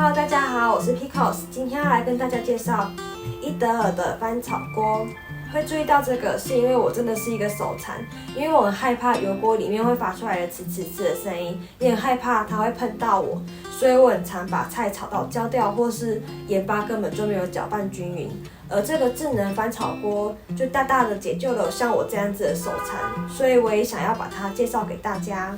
Hello， 大家好，我是 Picos， 今天要来跟大家介绍伊德尔的翻炒锅。会注意到这个，是因为我真的是一个手残，因为我很害怕油锅里面会发出来的呲呲呲的声音，也很害怕它会碰到我，所以我很常把菜炒到焦掉，或是盐巴根本就没有搅拌均匀。而这个智能翻炒锅就大大的解救了像我这样子的手残，所以我也想要把它介绍给大家。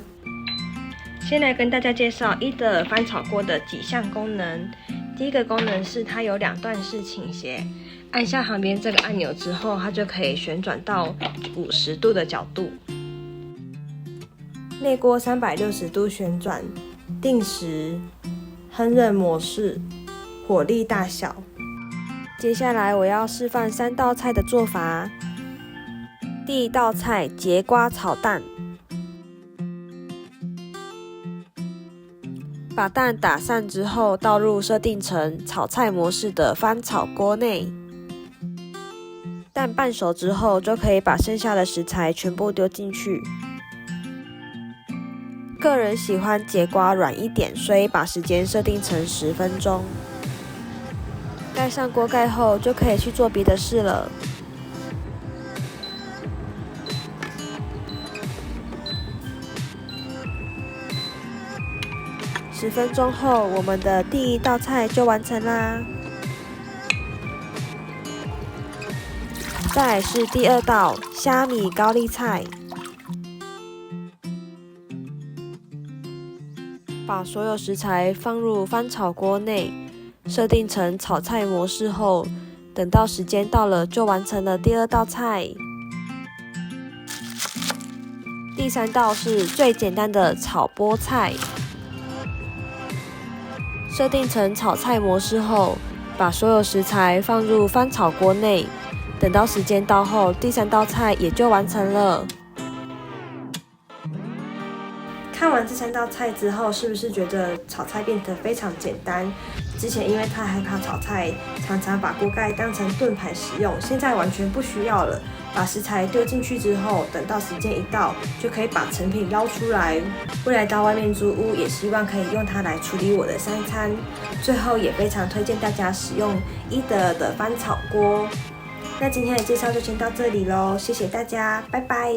先来跟大家介绍伊德尔翻炒锅的几项功能。第一个功能是它有2段式倾斜，按下旁边这个按钮之后，它就可以旋转到50度的角度。内锅360度旋转，定时，烹饪模式，火力大小。接下来我要示范3道菜的做法。第一道菜节瓜炒蛋。把蛋打散之后，倒入设定成炒菜模式的翻炒锅内。蛋半熟之后，就可以把剩下的食材全部丢进去。个人喜欢节瓜软一点，所以把时间设定成10分钟。盖上锅盖后，就可以去做别的事了。10分钟后，我们的第一道菜就完成啦。再来是第2道虾米高丽菜。把所有食材放入翻炒锅内，设定成炒菜模式后，等到时间到了就完成了第2道菜。第3道是最简单的炒菠菜。设定成炒菜模式后，把所有食材放入翻炒锅内，等到时间到后，第3道菜也就完成了。看完这3道菜之后，是不是觉得炒菜变得非常简单？之前因为太害怕炒菜，常常把锅盖当成炖盘使用，现在完全不需要了。把食材丢进去之后，等到时间一到，就可以把成品捞出来。未来到外面租屋，也希望可以用它来处理我的3餐。最后也非常推荐大家使用伊德尔的翻炒锅。那今天的介绍就先到这里咯，谢谢大家，拜拜。